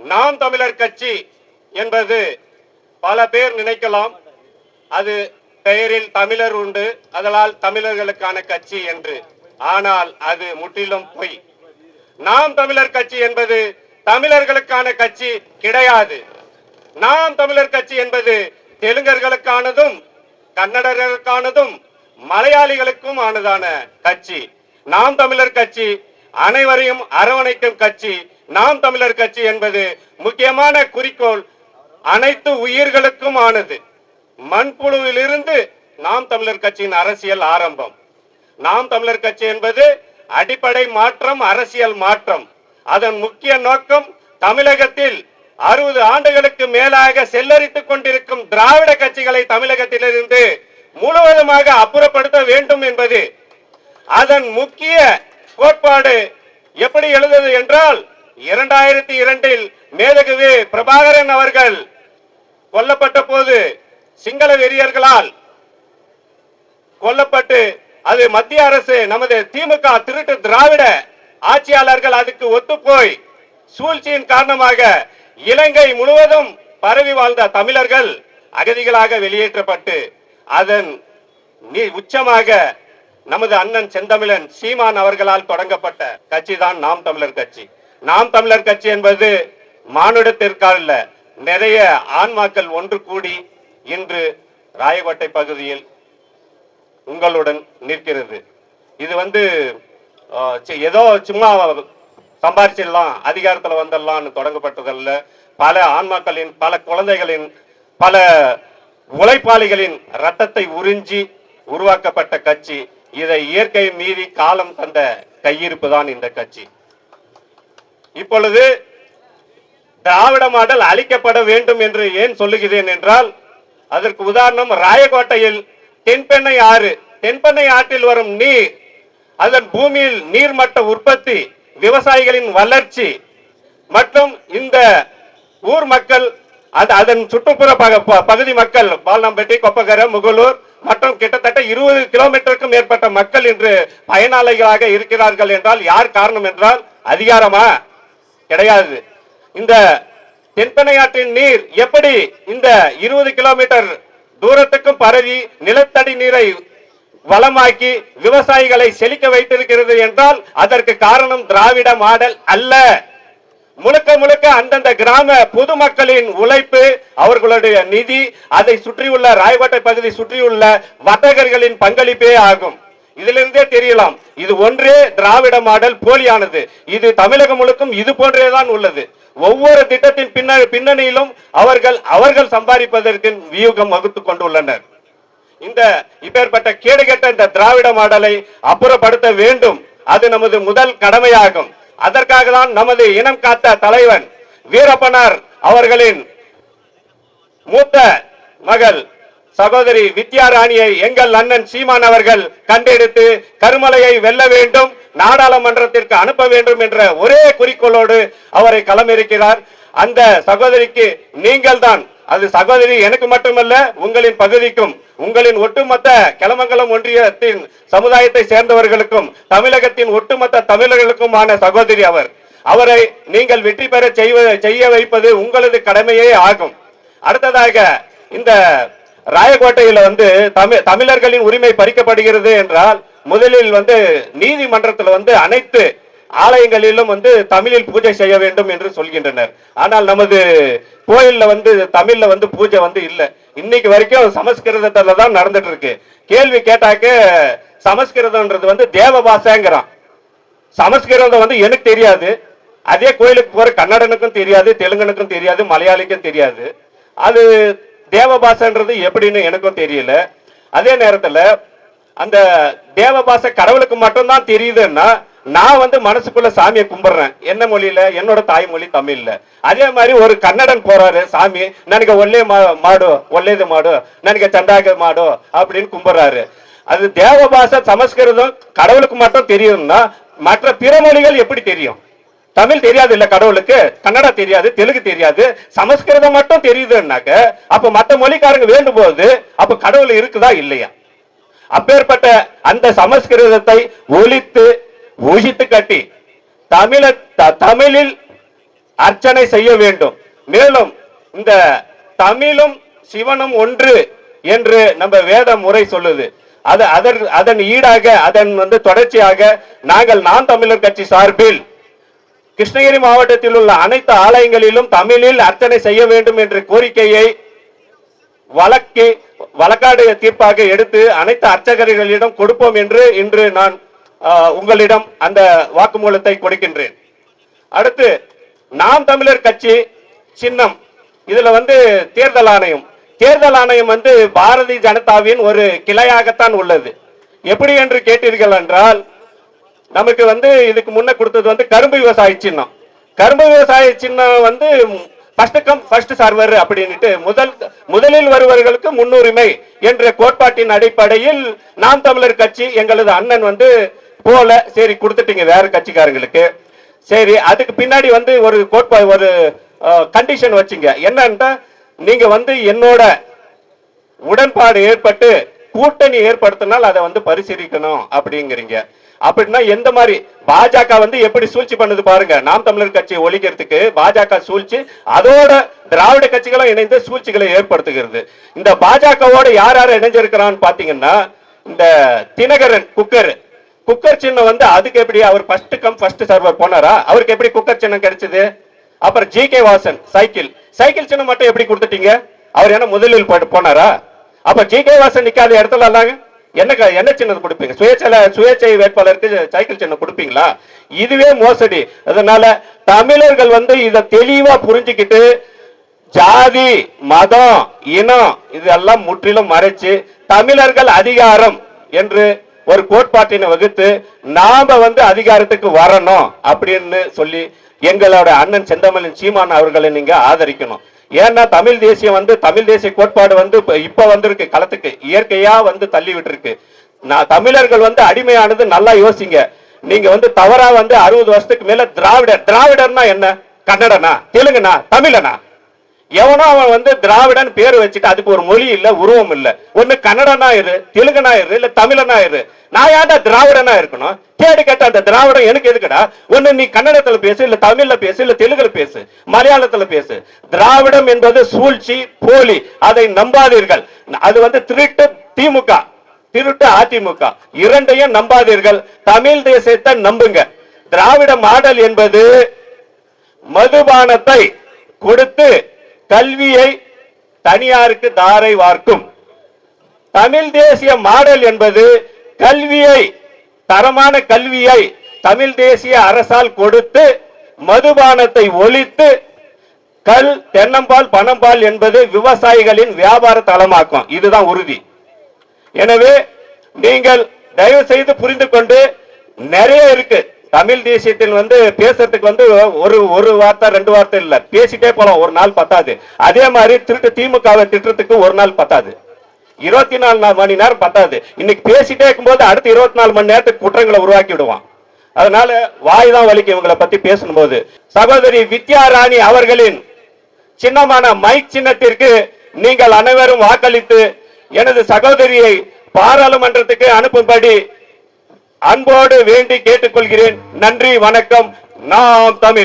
நாம் தமிழர் கட்சி என்பது பல பேர் நினைக்கலாம் அது பெயரில் தமிழர் உண்டு, அதனால் தமிழர்களுக்கான கட்சி என்று. ஆனால் அது முற்றிலும் பொய். நாம் தமிழர் கட்சி என்பது தமிழர்களுக்கான கட்சி கிடையாது. நாம் தமிழர் கட்சி என்பது தெலுங்கர்களுக்கானதும் கன்னடர்களுக்கானதும் மலையாளிகளுக்கும் ஆனதான கட்சி. நாம் தமிழர் கட்சி அனைவரையும் அரவணைக்கும் கட்சி. நாம் தமிழர் கட்சி என்பது முக்கியமான குறிக்கோள் அனைத்து உயிர்களுக்கும் ஆனது. மண்புழுவிலிருந்து நாம் தமிழர் கட்சியின் அரசியல் ஆரம்பம். நாம் தமிழர் கட்சி என்பது அடிப்படை மாற்றம், அரசியல் மாற்றம். அதன் முக்கிய நோக்கம் தமிழகத்தில் 60 ஆண்டுகளுக்கு மேலாக செல்லரித்துக் கொண்டிருக்கும் திராவிட கட்சிகளை தமிழகத்திலிருந்து முழுவதுமாக அப்புறப்படுத்த வேண்டும் என்பது. அதன் முக்கிய கோட்பாடு எப்படி எழுதுவது என்றால், 2002 மேதகுவே பிரபாகரன் அவர்கள் கொல்லப்பட்ட போது சிங்கள வெறியர்களால் கொல்லப்பட்டு அது மத்திய அரசு நமது திமுக திருட்டு திராவிட ஆட்சியாளர்கள் அதுக்கு ஒத்துப்போய் சூழ்ச்சியின் காரணமாக இலங்கை முழுவதும் பரவி வாழ்ந்த தமிழர்கள் அகதிகளாக வெளியேற்றப்பட்டு அதன் உச்சமாக நமது அண்ணன் செந்தமிழன் சீமான் அவர்களால் தொடங்கப்பட்ட கட்சி தான் நாம் தமிழர் கட்சி. நாம் தமிழர் கட்சி என்பது மானுடத்திற்காக நிறைய ஆன்மாக்கள் ஒன்று கூடி இன்று ராயக்கோட்டை பகுதியில் உங்களுடன் நிற்கிறது. இது ஏதோ சும்மா சம்பாரிச்சிடலாம், அதிகாரத்தில் வந்துடலாம்னு தொடங்கப்பட்டதல்ல. பல ஆன்மாக்களின், பல குழந்தைகளின், பல உழைப்பாளிகளின் ரத்தத்தை உறிஞ்சி உருவாக்கப்பட்ட கட்சி. இதை இயற்கை மீறி காலம் தந்த கையிருப்பு தான் இந்த கட்சி. இப்பொழுது திராவிட மாடல் அழிக்கப்பட வேண்டும் என்று ஏன் சொல்லுகிறேன் என்றால், அதற்கு உதாரணம் ராயக்கோட்டையில் தென்பெண்ணை ஆறு. தென்பெண்ணை ஆற்றில் வரும் நீர், அதன் பூமியில் நீர்மட்ட உற்பத்தி, விவசாயிகளின் வளர்ச்சி மற்றும் இந்த ஊர் மக்கள், அதன் சுற்றுப்புற பகுதி மக்கள், பால்நாம்பட்டி, கொப்பகரை, முகலூர் மற்றும் கிட்டத்தட்ட 20 கிலோமீட்டருக்கும் மேற்பட்ட மக்கள் இன்று பயனாளிகளாக இருக்கிறார்கள் என்றால் யார் காரணம் என்றால் அதிகாரமா? கிடையாது. இந்த தென்பெண்ணை ஆற்றின் நீர் எப்படி இந்த 20 கிலோமீட்டர் தூரத்துக்கும் பரவி நிலத்தடி நீரை வளமாக்கி விவசாயிகளை செழிக்க வைத்திருக்கிறது என்றால் அதற்கு காரணம் திராவிட மாடல் அல்ல. முழுக்க முழுக்க அந்தந்த கிராம பொதுமக்களின் உழைப்பு, அவர்களுடைய நிதி, அதை சுற்றியுள்ள ராயக்கோட்டை பகுதி சுற்றியுள்ள வர்த்தகர்களின் பங்களிப்பே ஆகும். இதிலிருந்தே தெரியலாம் இது ஒன்றே திராவிட மாடல் போலியானது. இது தமிழகம் முழுக்கும் இது போன்றேதான் உள்ளது. ஒவ்வொரு திட்டத்தின் பின்னணியிலும் அவர்கள் சம்பாதிப்பதற்கு வியூகம் வகுத்துக் கொண்டுள்ளனர். இந்த இப்பேற்பட்ட கேடுகெட்ட இந்த திராவிட மாடலை அப்புறப்படுத்த வேண்டும். அது நமது முதல் கடமையாகும். அதற்காக தான் நமது இனம் காத்த தலைவன் வீரப்பனார் அவர்களின் மூத்த மகள் சகோதரி வித்யாராணியை எங்கள் அண்ணன் சீமான் அவர்கள் கண்டெடுத்து கருமலையை வெல்ல வேண்டும், நாடாளுமன்றத்திற்கு அனுப்ப வேண்டும் என்ற ஒரே குறிக்கோளோடு அவரை களமிறக்கிறார். அந்த சகோதரிக்கு நீங்கள் தான், அது சகோதரி எனக்கு மட்டுமல்ல உங்களின் பகுதிக்கும், உங்களின் ஒட்டுமொத்த கிளமங்கலம் ஒன்றியத்தின் சமுதாயத்தை சேர்ந்தவர்களுக்கும் தமிழகத்தின் ஒட்டுமொத்த தமிழர்களுக்குமான சகோதரி அவர். அவரை நீங்கள் வெற்றி பெற செய்ய வைப்பது உங்களது கடமையே ஆகும். அடுத்ததாக இந்த ராயக்கோட்டையில் தமிழர்களின் உரிமை பறிக்கப்படுகிறது என்றால் முதலில் நீதிமன்றத்தில் அனைத்து ஆலயங்களிலும் தமிழில் பூஜை செய்ய வேண்டும் என்று சொல்கின்றனர். ஆனால் நமது கோயில்ல தமிழ்ல பூஜை இல்ல. இன்னைக்கு வரைக்கும் சமஸ்கிருதத்துல தான் நடந்துட்டு இருக்கு. கேள்வி கேட்டாக்க சமஸ்கிருதம்ன்றது தேவ பாஷைங்கிறான். சமஸ்கிருதம் எனக்கு தெரியாது, அதே கோயிலுக்கு போற கன்னடனுக்கும் தெரியாது, தெலுங்கனுக்கும் தெரியாது, மலையாளிக்கும் தெரியாது. அது தேவ பாஷைன்றது எப்படின்னு எனக்கும் தெரியல. அதே நேரத்துல அந்த தேவ பாஷை கடவுளுக்கு மட்டும்தான் தெரியுதுன்னா நான் மனசுக்குள்ள சாமியை கும்பிடுறேன் என்ன மொழியில, என்னோட தாய்மொழி தமிழ்ல. அதே மாதிரி ஒரு கன்னடன் போறாரு, சாமி நனக்கு ஒல்லே மாடு ஒல்லேது மாடு நனக்கு சண்டாக மாடு அப்படின்னு கும்பிடுறாரு. அது தேவ பாஷை சமஸ்கிருதம் கடவுளுக்கு மட்டும் தெரியும்னா மற்ற பிற மொழிகள் எப்படி தெரியும்? தமிழ் தெரியாது இல்ல கடவுளுக்கு, கன்னடா தெரியாது, தெலுங்கு தெரியாது, சமஸ்கிருதம் மட்டும் தெரியுதுன்னாக்க அப்ப மற்ற மொழிக்காரங்க வேண்டும் போது அப்ப கடவுள் இருக்குதா இல்லையா? அப்பேற்பட்ட அந்த சமஸ்கிருதத்தை ஒழித்து கட்டி தமிழில் அர்ச்சனை செய்ய வேண்டும். மேலும் இந்த தமிழும் சிவனும் ஒன்று என்று நம்ம வேத முறை சொல்லுது. அதன் ஈடாக அதன் தொடர்ச்சியாக நாங்கள் நாம் தமிழர் கட்சி சார்பில் கிருஷ்ணகிரி மாவட்டத்தில் உள்ள அனைத்து ஆலயங்களிலும் தமிழில் அர்ச்சனை செய்ய வேண்டும் என்ற கோரிக்கையை வழக்காடு தீர்ப்பாக எடுத்து அனைத்து அர்ச்சகர்களிடம் கொடுப்போம் என்று இன்று நான் உங்களிடம் அந்த வாக்குமூலத்தை கொடுக்கின்றேன். அடுத்து நாம் தமிழர் கட்சி சின்னம், இதுல தேர்தல் ஆணையம் பாரதிய ஜனதாவின் ஒரு கிளையாகத்தான் உள்ளது. எப்படி என்று கேட்டீர்கள் என்றால், நமக்கு இதுக்கு முன்ன கொடுத்தது கரும்பு விவசாய சின்னம். கரும்பு விவசாய சின்னம் ஃபர்ஸ்ட் கம் ஃபர்ஸ்ட் சர்வர் அப்படின்ட்டு முதலில் வருவர்களுக்கு முன்னுரிமை என்ற கோட்பாட்டின் அடிப்படையில் நாம் தமிழர் கட்சி எங்களது அண்ணன் போல சரி கொடுத்துட்டீங்க வேற கட்சிக்காரங்களுக்கு. சரி, அதுக்கு பின்னாடி ஒரு ஒரு கண்டிஷன் வச்சுங்க. என்னன்னா, நீங்க என்னோட உடன்பாடு ஏற்பட்டு கூட்டணி ஏற்படுத்தினால் அதை பரிசீலிக்கணும் அப்படிங்கிறீங்க. அப்படின்னா எந்த மாதிரி பாஜக எப்படி சூழ்ச்சி பண்ணுது பாருங்க. நாம் தமிழர் கட்சியை ஒழிக்கிறதுக்கு பாஜக சூழ்ச்சி, அதோட திராவிட கட்சிகளும் இணைந்து சூழ்ச்சிகளை ஏற்படுத்துகிறது. இந்த பாஜகவோட யார் யார் இணைஞ்சிருக்கிறான்னு பாத்தீங்கன்னா, இந்த தினகரன் குக்கர் சின்னம் அதுக்கு எப்படி அவர் ஃபர்ஸ்ட் கம் ஃபர்ஸ்ட் சர்வர் போனாரா? அவருக்கு எப்படி குக்கர் சின்னம் கிடைச்சது? அப்புறம் ஜி.கே. வாசன் சைக்கிள் சின்னம் மட்டும் எப்படி கொடுத்துட்டீங்க? அவர் என்ன முதலில் போனாரா? அப்ப ஜி.கே. வாசன் நிக்காத இடத்துல என்ன சின்னம் கொடுப்பீங்க? சுயேட்சை வேட்பாளருக்கு சைக்கிள் சின்னம் கொடுப்பீங்களா? இதுவே மோசடி. அதனால தமிழர்கள் இதை தெளிவா புரிஞ்சுக்கிட்டு ஜாதி மதம் இனம் இதெல்லாம் முற்றிலும் மறைச்சு தமிழர்கள் அதிகாரம் என்று ஒரு கோட்பாட்டினை வகுத்து நாம அதிகாரத்துக்கு வரணும் அப்படின்னு சொல்லி எங்களோட அண்ணன் செந்தமிழன் சீமான் அவர்களை நீங்க ஆதரிக்கணும். ஏன்னா தமிழ் தேசியம் தமிழ் தேசிய கோட்பாடு இப்ப வந்திருக்கு களத்துக்கு, இயற்கையா தள்ளி விட்டு இருக்கு. தமிழர்கள் அடிமையானது நல்லா யோசிங்க. நீங்க தவறா 60 வருஷத்துக்கு மேல திராவிடர்னா என்ன? கன்னடனா, தெலுங்குனா, தமிழனா? எவனோ அவன் திராவிடன் பேர் வச்சுட்டு அதுக்கு ஒரு மொழி இல்ல, உருவம் இல்ல. ஒண்ணு கன்னடனா இரு, தெலுங்குனா இரு, இல்ல தமிழனா இரு. நான் ஏன்டா திராவிடனா இருக்கணும்? கேடு கேட்ட அந்த திராவிடம் எனக்கு எதுக்குடா? ஒண்ணு நீ கன்னடத்துல பேசு, இல்ல தமிழ்ல பேசு, இல்ல தெலுங்குல பேசு, மலையாளத்துல பேசு. திராவிடம் என்பது சூழ்ச்சி, போலி. அதை நம்பாதீர்கள். அது திருட்டு திமுக, திருட்டு அதிமுக, இரண்டையும் நம்பாதீர்கள். தமிழ் தேசியத்தை நம்புங்க. திராவிட மாடல் என்பது மதுபானத்தை கொடுத்து கல்வியை தனியாருக்கு தாரை வார்க்கும். தமிழ் தேசிய மாடல் என்பது கல்வியை, தரமான கல்வியை தமிழ் தேசிய அரசால் கொடுத்து மதுபானத்தை ஒழித்து தென்னம்பால் பணம்பால் என்பது விவசாயிகளின் வியாபார தளமாக்கும். இதுதான் உறுதி. எனவே நீங்கள் தயவு செய்து புரிந்து கொண்டு, நிறைய இருக்கு தமிழ் தேசியத்தில் பேசுறதுக்கு ஒரு வார்த்தை 2 வார்த்தை இல்ல, பேசிட்டே போலாம், ஒரு நாள் பத்தாது. அதே மாதிரி திமுகவை திட்டத்துக்கு ஒரு நாள் பத்தாது, 24 மணி நேரம் பத்தாது. இன்னைக்கு பேசிட்டே இருக்கும்போது அடுத்த 24 மணி நேரத்துக்கு குற்றங்களை உருவாக்கி விடுவான். அதனால வாய் தான் வலிக்கு இவங்களை பத்தி பேசும்போது. சகோதரி வித்யா ராணி அவர்களின் சின்னமான மைக் சின்னத்திற்கு நீங்கள் அனைவரும் வாக்களித்து எனது சகோதரியை பாராளுமன்றத்துக்கு அனுப்பும்படி அன்போடு வேண்டி கேட்டுக்கொள்கிறேன். நன்றி, வணக்கம். நாம் தமிழ்.